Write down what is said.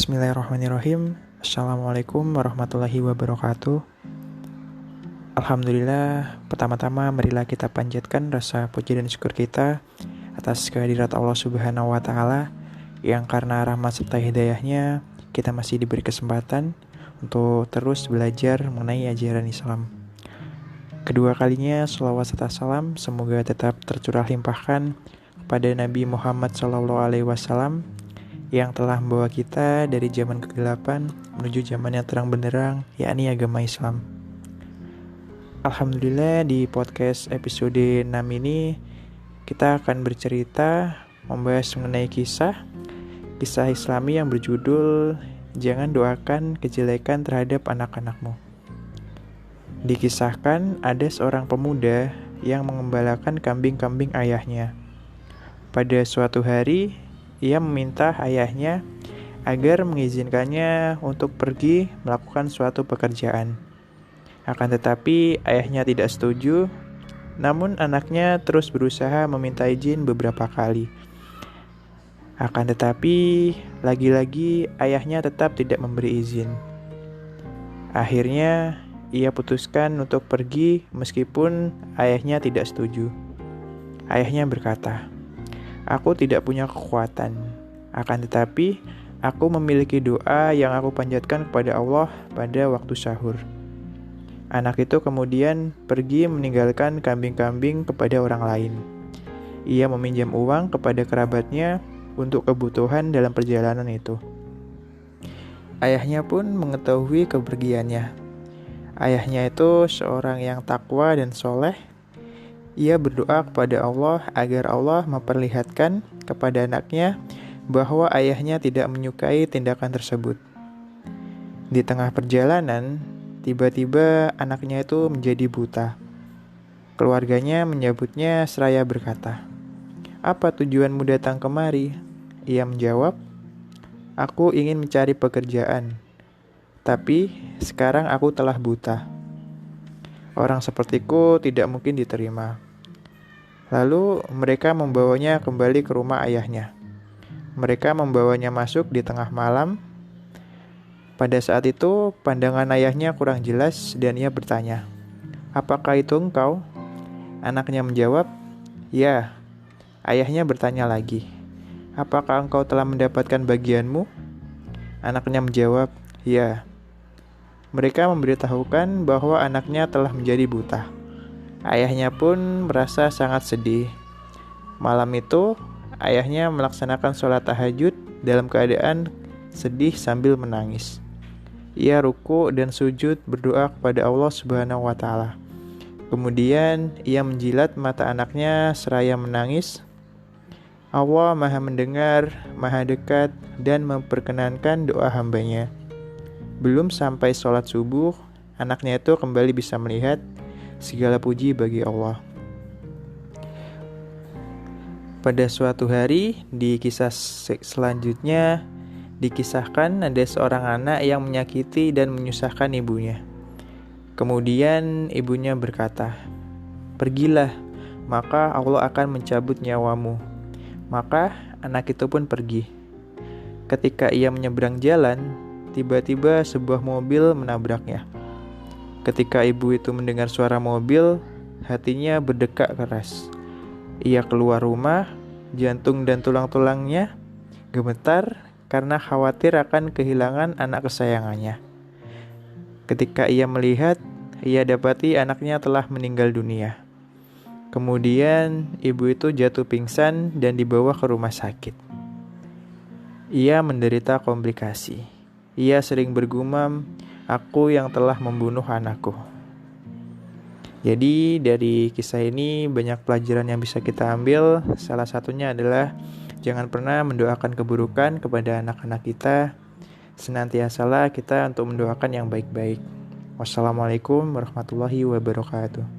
Bismillahirrahmanirrahim. Assalamualaikum warahmatullahi wabarakatuh. Alhamdulillah, pertama-tama marilah kita panjatkan rasa puji dan syukur kita atas kehadirat Allah Subhanahu wa Ta'ala yang karena rahmat serta hidayahnya kita masih diberi kesempatan untuk terus belajar mengenai ajaran Islam. Kedua kalinya sholawat serta salam semoga tetap tercurah limpahkan kepada Nabi Muhammad SAW yang telah membawa kita dari zaman kegelapan menuju zaman yang terang benderang, yakni agama Islam. Alhamdulillah, di podcast episode 6 ini kita akan bercerita membahas mengenai kisah Islami yang berjudul Jangan Doakan Kejelekan Terhadap Anak-anakmu. Dikisahkan ada seorang pemuda yang mengembalakan kambing-kambing ayahnya. Pada suatu hari, ia meminta ayahnya agar mengizinkannya untuk pergi melakukan suatu pekerjaan. Akan tetapi ayahnya tidak setuju, namun anaknya terus berusaha meminta izin beberapa kali. Akan tetapi lagi-lagi ayahnya tetap tidak memberi izin. Akhirnya ia putuskan untuk pergi meskipun ayahnya tidak setuju. Ayahnya berkata, "Aku tidak punya kekuatan, akan tetapi aku memiliki doa yang aku panjatkan kepada Allah pada waktu sahur." Anak itu kemudian pergi meninggalkan kambing-kambing kepada orang lain. Ia meminjam uang kepada kerabatnya untuk kebutuhan dalam perjalanan itu. Ayahnya pun mengetahui kepergiannya. Ayahnya itu seorang yang takwa dan soleh. Ia berdoa kepada Allah agar Allah memperlihatkan kepada anaknya bahwa ayahnya tidak menyukai tindakan tersebut. Di tengah perjalanan, tiba-tiba anaknya itu menjadi buta. Keluarganya menyambutnya seraya berkata, "Apa tujuanmu datang kemari?" Ia menjawab, "Aku ingin mencari pekerjaan, tapi sekarang aku telah buta. Orang sepertiku tidak mungkin diterima." Lalu mereka membawanya kembali ke rumah ayahnya. Mereka membawanya masuk di tengah malam. Pada saat itu pandangan ayahnya kurang jelas dan ia bertanya, "Apakah itu engkau?" Anaknya menjawab, "Ya." Ayahnya bertanya lagi, "Apakah engkau telah mendapatkan bagianmu?" Anaknya menjawab, "Ya." Mereka memberitahukan bahwa anaknya telah menjadi buta. Ayahnya pun merasa sangat sedih. Malam itu, ayahnya melaksanakan sholat tahajud dalam keadaan sedih sambil menangis. Ia ruku dan sujud berdoa kepada Allah Subhanahu wa Ta'ala. Kemudian ia menjilat mata anaknya seraya menangis. Allah Maha mendengar, Maha dekat, dan memperkenankan doa hambanya. Belum sampai sholat subuh, anaknya itu kembali bisa melihat. Segala puji bagi Allah. Pada suatu hari, di kisah selanjutnya, dikisahkan ada seorang anak yang menyakiti dan menyusahkan ibunya. Kemudian ibunya berkata, "Pergilah, maka Allah akan mencabut nyawamu." Maka anak itu pun pergi. Ketika ia menyeberang jalan, tiba-tiba sebuah mobil menabraknya. Ketika ibu itu mendengar suara mobil, hatinya berdetak keras. Ia keluar rumah, jantung dan tulang-tulangnya gemetar karena khawatir akan kehilangan anak kesayangannya. Ketika ia melihat, ia dapati anaknya telah meninggal dunia. Kemudian ibu itu jatuh pingsan dan dibawa ke rumah sakit. Ia menderita komplikasi. Ia sering bergumam, "Aku yang telah membunuh anakku." Jadi dari kisah ini banyak pelajaran yang bisa kita ambil. Salah satunya adalah jangan pernah mendoakan keburukan kepada anak-anak kita. Senantiasalah kita untuk mendoakan yang baik-baik. Wassalamualaikum warahmatullahi wabarakatuh.